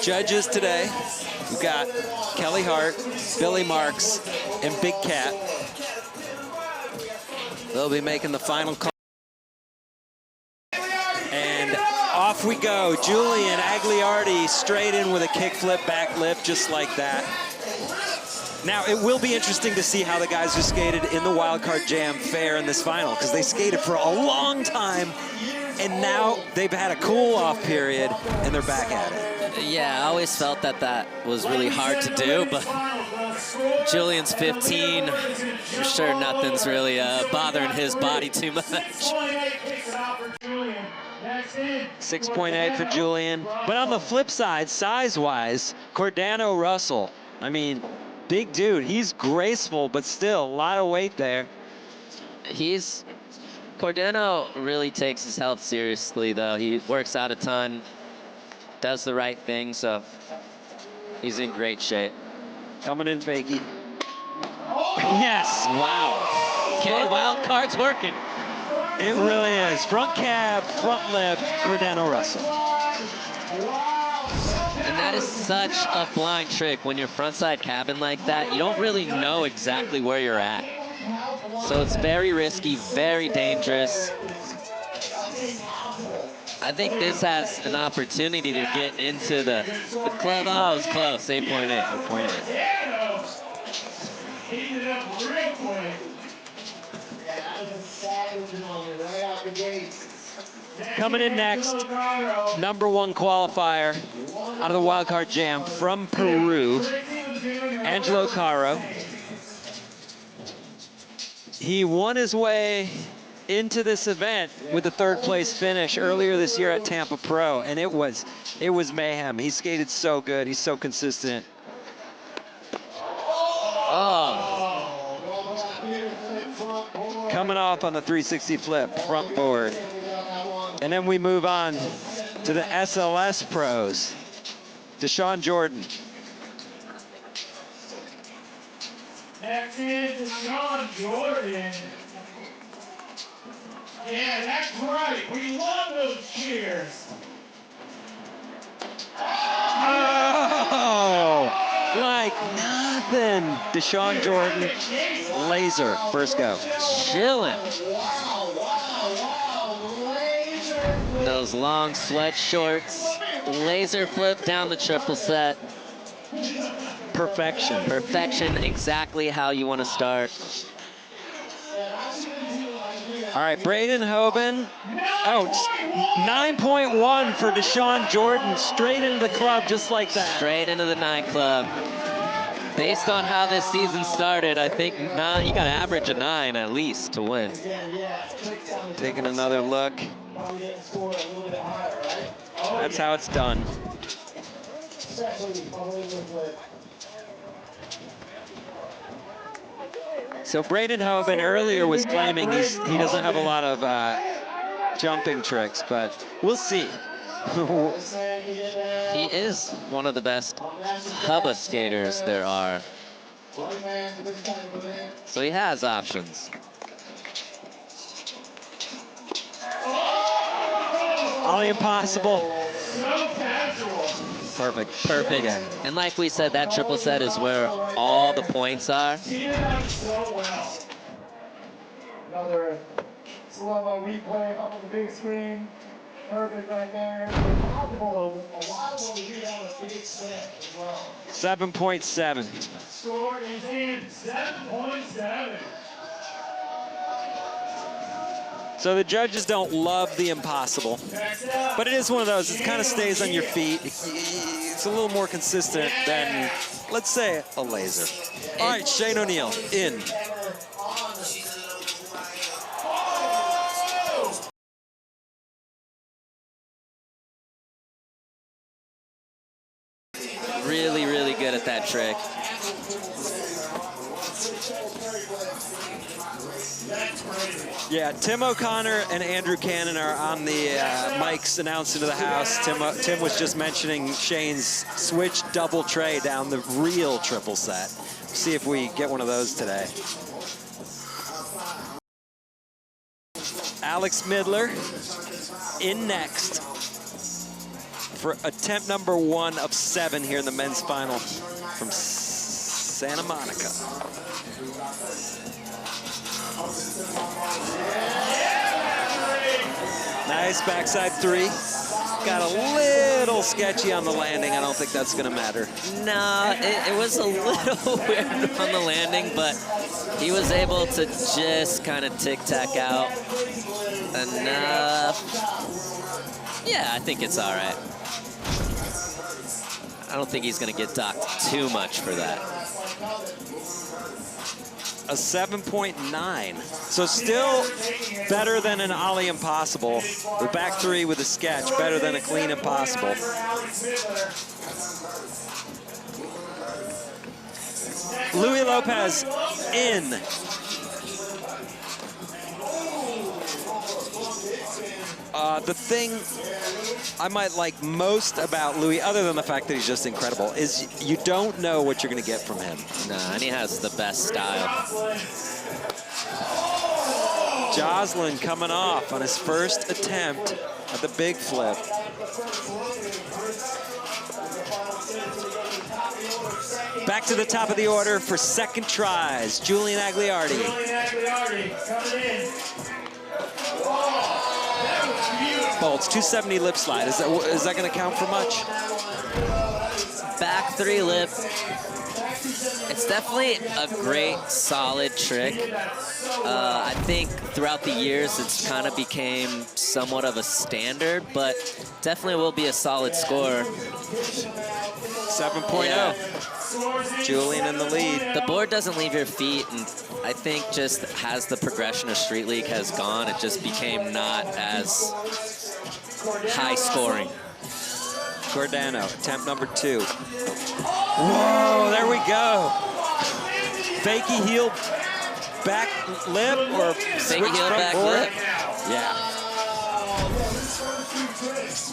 judges today, we've got Kelly Hart, Billy Marks, and Big Cat. They'll be making the final call. And off we go. Julian Agliardi straight in with a kickflip, backflip, just like that. Now, it will be interesting to see how the guys who skated in the wildcard jam fare in this final, because they skated for a long time, and now they've had a cool-off period, and they're back at it. Yeah, I always felt that that was really hard to do, but Julian's 15. I'm sure nothing's really bothering his body too much. 6.8 for Julian. But on the flip side, size-wise, Cordano Russell, I mean, big dude. He's graceful, but still a lot of weight there. Cordano really takes his health seriously, though. He works out a ton, does the right thing, so he's in great shape. Coming in, Fakey. Yes! Wow. Okay, wild card's working. It really is. Front cab, front lip, Cordano Russell. And that is such a blind trick when you're frontside cabin like that. You don't really know exactly where you're at. So it's very risky, very dangerous. I think this has an opportunity to get into the club. Oh, it was close, 8.8. 8.8. Coming in next, #1 qualifier out of the wildcard jam from Peru, Angelo Caro. He won his way into this event with a 3rd place finish earlier this year at Tampa Pro, and it was mayhem. He skated so good. He's so consistent. Oh. Coming off on the 360 flip, front board. And then we move on to the SLS pros. Deshawn Jordan. Next is Deshawn Jordan. Yeah, that's right. We love those cheers. Oh, like nothing. Deshawn Jordan, laser, first go. Chilling. Those long sweat shorts, laser flip down the triple set. Perfection. Perfection, exactly how you want to start. All right, Braden Hoban. Oh, 9.1 for Deshawn Jordan, straight into the club just like that. Straight into the 9 club. Based on how this season started, I think you got to average a 9 at least to win. Taking another look. That's how it's done. So Braden Hoban earlier was claiming he doesn't have a lot of jumping tricks, but we'll see. He is one of the best hubba skaters there are. So he has options. Ollie impossible. Perfect. Perfect. And like we said, that triple set is where all the points are. Another slow-mo replay up on the big screen. Perfect right there. A lot of them here on the big set as well. 7.7. Score is in 7.7. So the judges don't love the impossible, but it is one of those, it kind of stays on your feet. It's a little more consistent than, let's say, a laser. All right, Shane O'Neill, in. Really, really good at that trick. Yeah, Tim O'Connor and Andrew Cannon are on the mics announcing to the house. Tim was just mentioning Shane's switch double tray down the real triple set. See if we get one of those today. Alex Midler in next. for attempt number 1 of 7 here in the men's final from Santa Monica. Nice backside 3. Got a little sketchy on the landing. I don't think that's going to matter. No, it was a little weird on the landing, but he was able to just kind of tic-tac out enough. Yeah, I think it's all right. I don't think he's going to get docked too much for that. A 7.9. So still better than an Ollie Impossible. The back 3 with a sketch, better than a clean Impossible. Louis Lopez in. The thing I might like most about Louis, other than the fact that he's just incredible, is you don't know what you're going to get from him. Nah, and he has the best style. Joslin coming off on his first attempt at the big flip. Back to the top of the order for second tries, Julian Agliardi. Julian Agliardi coming in. Bolts, 270 lip slide. Is that going to count for much? Back 3 lip. It's definitely a great, solid trick. I think throughout the years, it's kind of became somewhat of a standard, but definitely will be a solid score. 7.0. Yeah. Julian in the lead. The board doesn't leave your feet, and I think just as the progression of Street League has gone, it just became not as high scoring. Cordano, attempt number 2. Whoa, there we go. Fakey heel back lip or Fakey heel back lip. Yeah.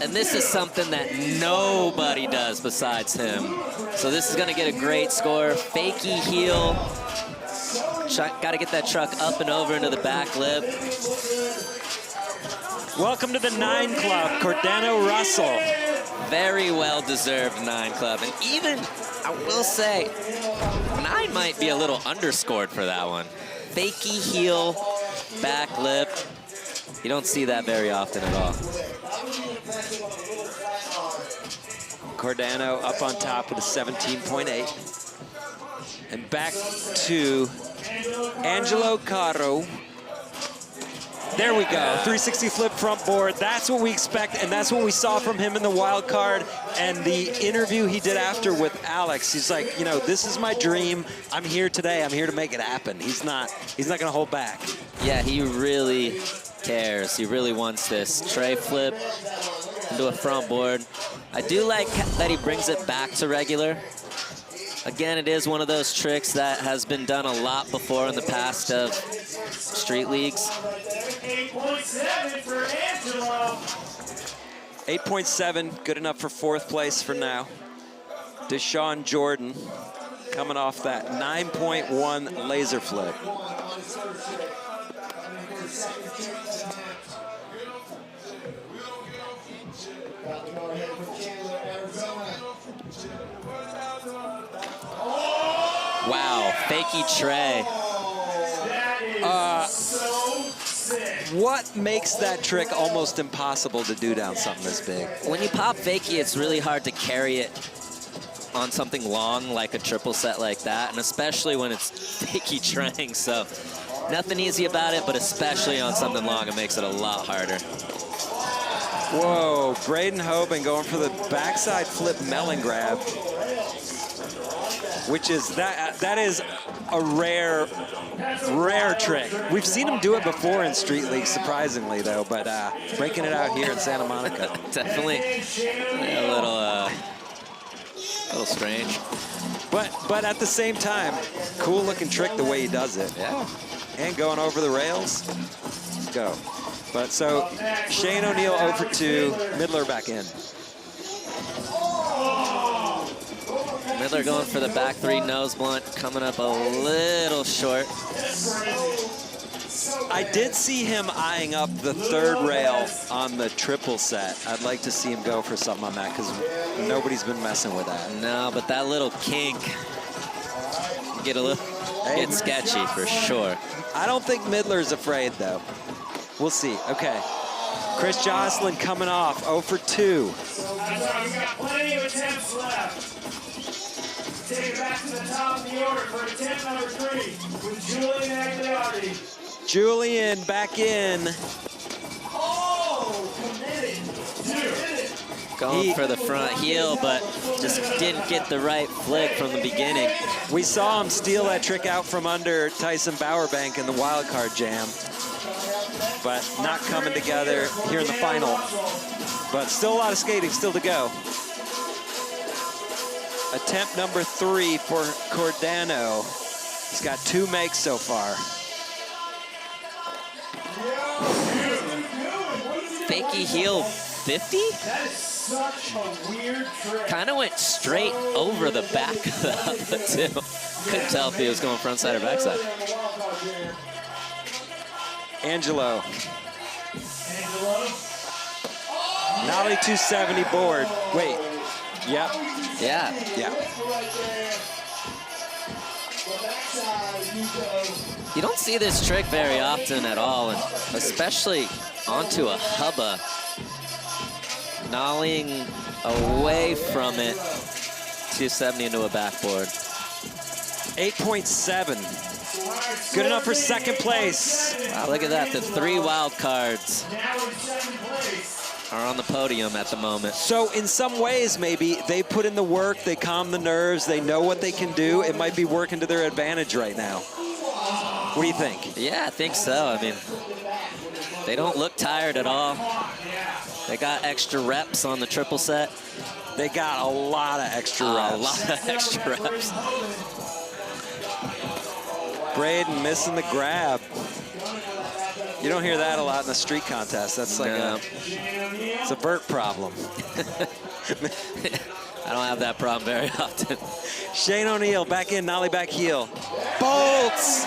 And this is something that nobody does besides him. So this is going to get a great score. Fakey heel. Got to get that truck up and over into the back lip. Welcome to the 9 Club, Cordano Russell. Very well-deserved 9 Club. And even, I will say, 9 might be a little underscored for that one. Fakey heel, back lip. You don't see that very often at all. Cordano up on top with a 17.8. And back to Angelo Caro. There we go, 360 flip front board. That's what we expect, and that's what we saw from him in the wild card. And the interview he did after with Alex, he's like, you know, this is my dream. I'm here today. I'm here to make it happen. He's not going to hold back. Yeah, he really cares. He really wants this. Tray flip into a front board. I do like that he brings it back to regular. Again, it is one of those tricks that has been done a lot before in the past of street leagues. 8.7 for Angelo. 8.7, good enough for 4th place for now. Deshawn Jordan coming off that 9.1 laser flip. Wow, fakey tray. What makes that trick almost impossible to do down something this big? When you pop fakey, it's really hard to carry it on something long like a triple set like that, and especially when it's fakey traying. So nothing easy about it, but especially on something long, it makes it a lot harder. Whoa, Braden Hoban going for the backside flip melon grab, which is that is a rare trick. We've seen him do it before in Street League, surprisingly though, but breaking it out here in Santa Monica. Definitely a little strange. But at the same time, cool looking trick the way he does it. Yeah. And going over the rails. Let's go. But so Shane O'Neill 0 for 2, Midler back in. Midler going for the back 3 nose blunt, coming up a little short. I did see him eyeing up the third rail on the triple set. I'd like to see him go for something on that because nobody's been messing with that. No, but that little kink get sketchy for sure. I don't think Midler's afraid though. We'll see. Okay. Chris Joslin coming off 0 for 2. That's all right, we've got plenty of attempts left. Take it back to the top of the order for attempt number 3 with Julian Agliardi. Julian back in. Oh, committed. Going for the front heel, but just didn't get the right flick from the beginning. We saw him steal that trick out from under Tyson Bowerbank in the wild card jam, but not coming together here in the final. But still a lot of skating still to go. Attempt number 3 for Cordano. He's got 2 makes so far. Fakey heel 50? That is such a weird trick. Kind of went straight over the back of the hubba too. Couldn't tell if he was going front side or backside. Angelo. Nollie 270 board. Wait. Yep. Yeah. Yeah. You don't see this trick very often at all, and especially onto a hubba. Nollieing away from it, 270 into a backboard. 8.7. Good enough for second place. Wow, look at that. The 3 wild cards are on the podium at the moment. So in some ways, maybe they put in the work, they calm the nerves, they know what they can do. It might be working to their advantage right now. What do you think? Yeah, I think so. I mean, they don't look tired at all. They got extra reps on the triple set. They got a lot of extra reps. A lot of extra reps. Braden missing the grab. You don't hear that a lot in the street contest. That's like it's a Burt problem. I don't have that problem very often. Shane O'Neill back in, nollie back heel. Bolts!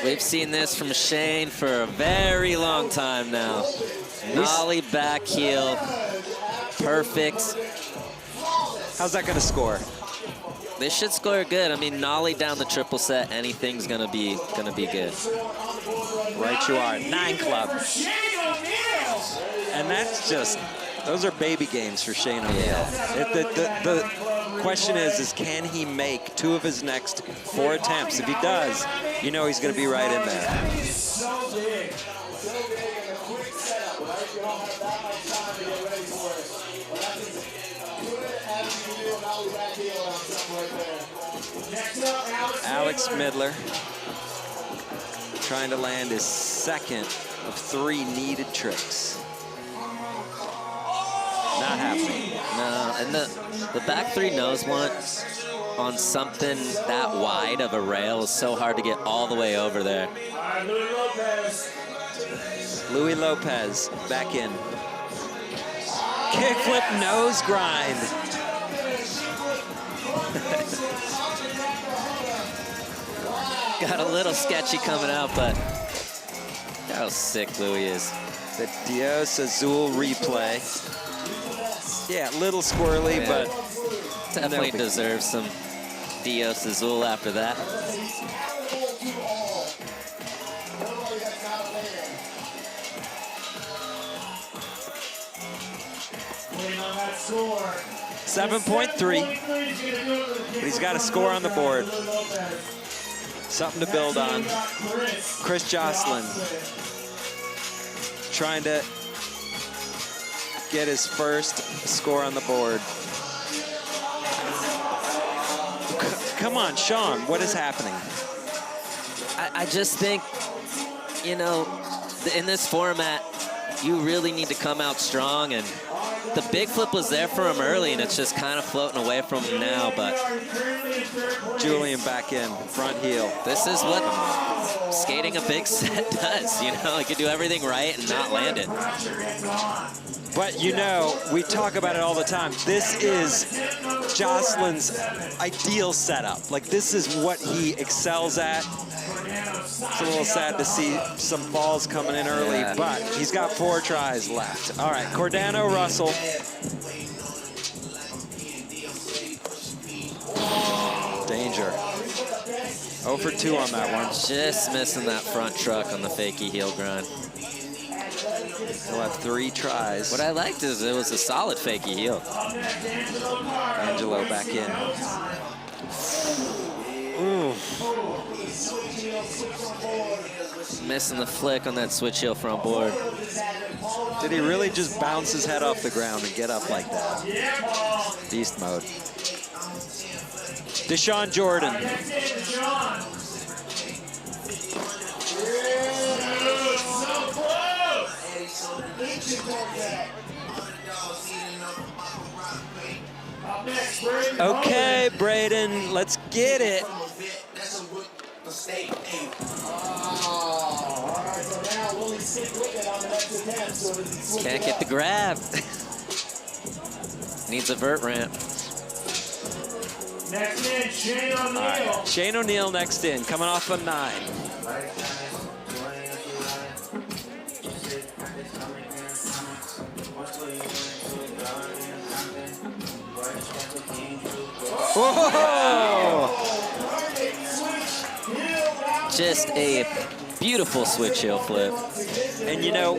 We've seen this from Shane for a very long time now. Nollie back heel, perfect. How's that gonna score? They should score good. I mean, nollie down the triple set, anything's gonna be good. Right you are, 9 club. And that's just, those are baby games for Shane O'Neill. Yeah. The question is can he make 2 of his next 4 attempts? If he does, you know he's gonna be right in there. Alex Midler trying to land his second of 3 needed tricks. Not happening. No, and the back 3 nose one on something that wide of a rail is so hard to get all the way over there. Louis Lopez back in. Kickflip nose grind. Got a little sketchy coming out, but how sick Louis is. The Dios Azul replay. Yeah, a little squirrely, Yeah. but Definitely deserves some Dios Azul after that. 7.3. But he's got a score on the board. Something to build on. Chris Joslin trying to get his first score on the board. Come on, Sean, what is happening? I just think, you know, in this format, you really need to come out strong, and the big flip was there for him early, and it's just kind of floating away from him now, but Julian back in, front heel. this is what skating a big set does, you know? You can do everything right and not land it. But you know, we talk about it all the time. This is Joslin's ideal setup. Like, this is what he excels at. It's a little sad to see some falls coming in early, but he's got 4 tries left. All right, Cordano, Russell. Danger. 0 for 2 on that one. Just missing that front truck on the fakie heel grind. He'll have 3 tries. What I liked is it was a solid fakie heel. Angelo back in. Ooh. Missing the flick on that switch heel front board. Did he really just bounce his head off the ground and get up like that? Beast mode. Deshawn Jordan. Okay, Braden, let's get it. Can't get the grab. Needs a vert ramp. Next in, Shane O'Neill. Right. Shane O'Neill next in, coming off a 9. Whoa! Just a beautiful switch heel flip. And you know,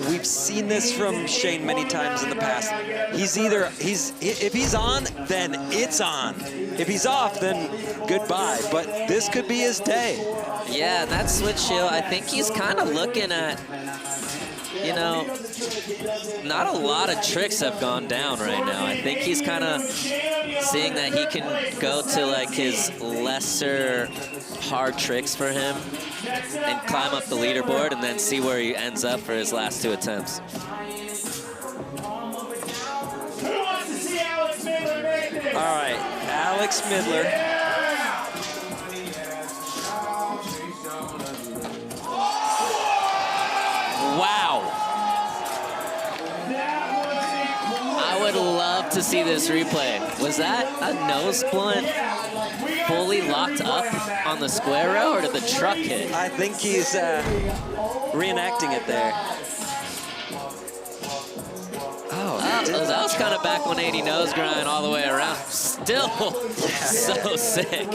we've seen this from Shane many times in the past. If he's on, then it's on. If he's off, then goodbye. But this could be his day. Yeah, that switch heel, I think he's kind of looking at, you know, not a lot of tricks have gone down right now. I think he's kind of seeing that he can go to like his lesser hard tricks for him and climb up the leaderboard and then see where he ends up for his last 2 attempts. All right, Alex Midler. Wow. I would love to see this replay. Was that a nose blunt fully locked up on the square rail, or did the truck hit? I think he's reenacting it there. Oh, that was kind of back 180 nose grind all the way around. Still so sick.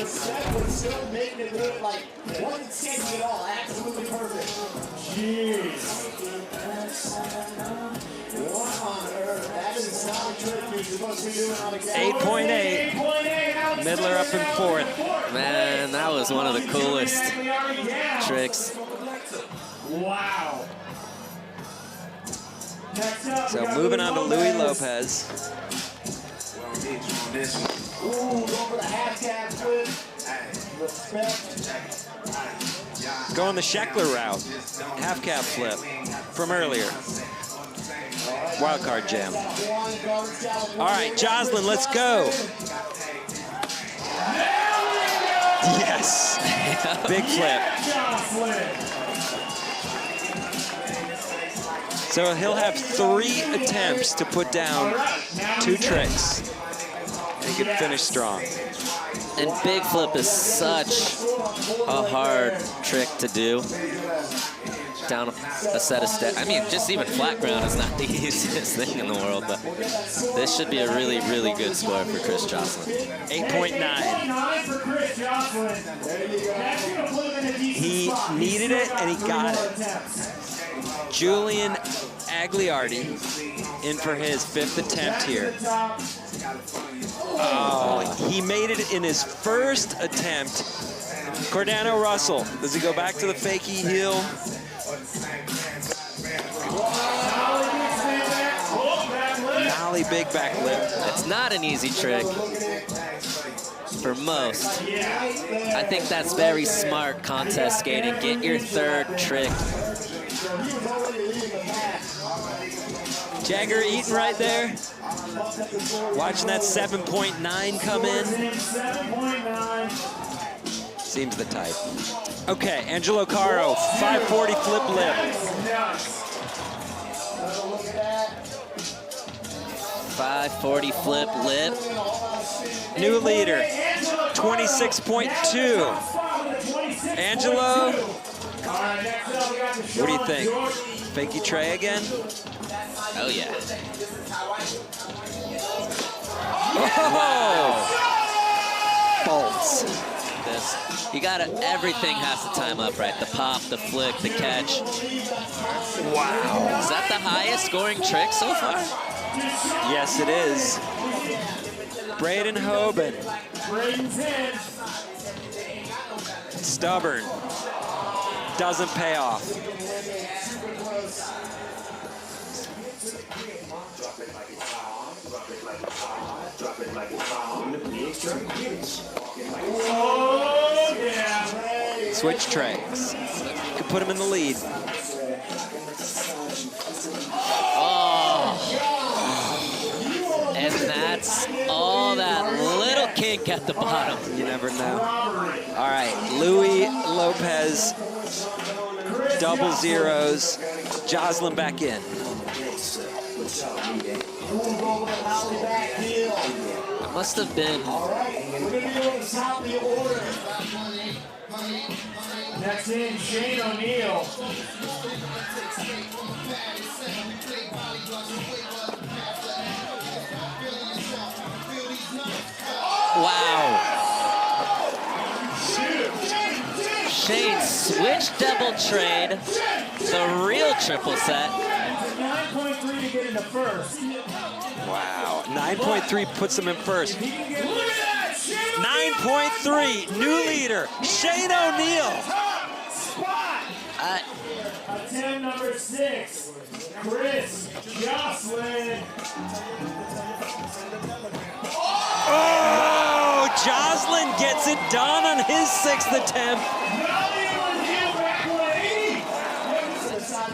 Jeez. 8.8. Midler up in 4th. Man, that was one of the coolest tricks. Wow. So moving on to Louis Lopez. Going the Scheckler route. Half cab flip from earlier. Wildcard jam. All right, Joslin, let's go. Yes. Big flip. So he'll have 3 attempts to put down 2 tricks. And he could finish strong. And big flip is such a hard trick to do. Down a set of steps. I mean, just even flat ground is not the easiest thing in the world, but this should be a really, really good score for Chris Joslin. 8.9. He needed it, and he got it. Julian Agliardi in for his 5th attempt here. Oh, he made it in his first attempt. Cordano Russell, does he go back to the fakie heel? Nollie big back lift. It's not an easy trick for most. I think that's very smart contest skating. Get your 3rd trick he was already leading the pack. Jagger eating right there. Watching that 7.9 come in. 7.9. Seems the type. Okay, Angelo Caro, 540 flip lip. 540 flip lip. New leader, 26.2. Angelo, what do you think? Fakey tray again? Oh, yeah. Oh! Bolts. This, you gotta, everything has to time up right. The pop, the flick, the catch. Wow. Is that the highest scoring trick so far? Yes, it is. Braden Hoban. Stubborn. Doesn't pay off. Oh, yeah. Switch trays. Could put him in the lead. Oh. And that's all that little kink at the bottom. You never know. All right, Louis Lopez, double zeros. Joslin back in. It must have been. All right, we're going to go to the top of the order. Next in, Shane O'Neill. Wow. Shane switch double trade. The real triple set. 9.3 to get into first. Wow, 9.3 puts him in first. 9.3, new leader, Shane O'Neill. Attempt number 6, Chris Joslin. Oh, Joslin gets it done on his 6th attempt.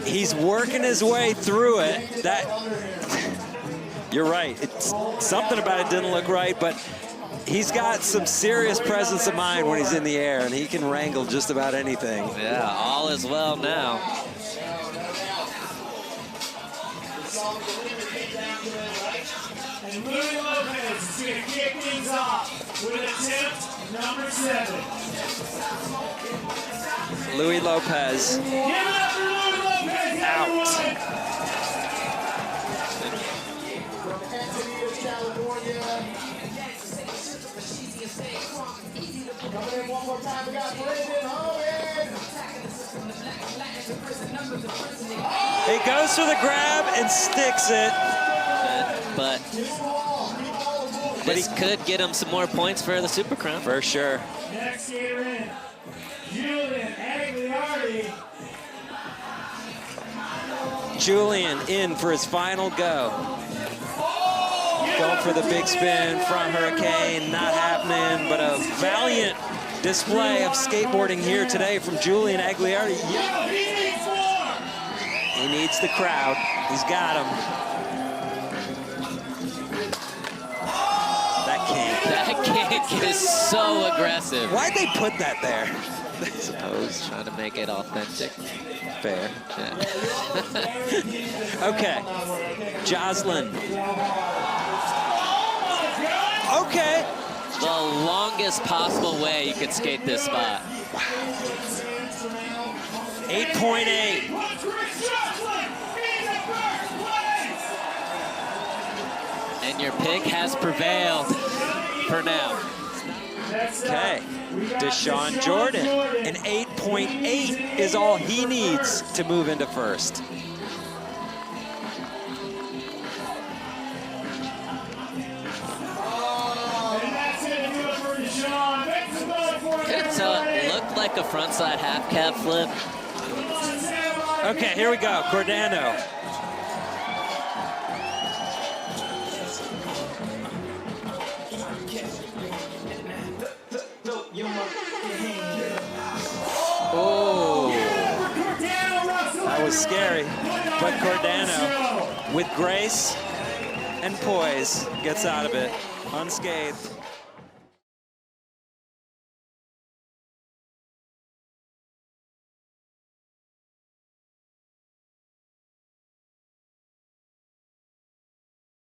He's working his way through it. You're right. It's something about it didn't look right, but he's got some serious presence of mind when he's in the air, and he can wrangle just about anything. Yeah, all is well now. And Louis Lopez is going to kick things off with attempt number 7. Louis Lopez. Give it up for Louis Lopez, Out. Coming in one more time, we got Braden Hoban. He goes for the grab and sticks it. But this could get him some more points for the Super Crown. For sure. Next skater in, Julian Agliardi. Julian in for his final go. Going for the big spin, front hurricane, not happening, but a valiant display of skateboarding here today from Julian Agliardi. He needs the crowd. He's got him. That kink is so aggressive. Why'd they put that there? I suppose trying to make it authentic. Fair. Yeah. Okay, Joslin. Okay. The longest possible way you could skate this spot. 8.8. And your pick has prevailed for now. Okay, Deshawn Jordan. An 8.8 is all he needs to move into first. It looked like a frontside half cab flip. Okay, here we go, Cordano. Oh! That was scary. But Cordano, with grace and poise, gets out of it unscathed.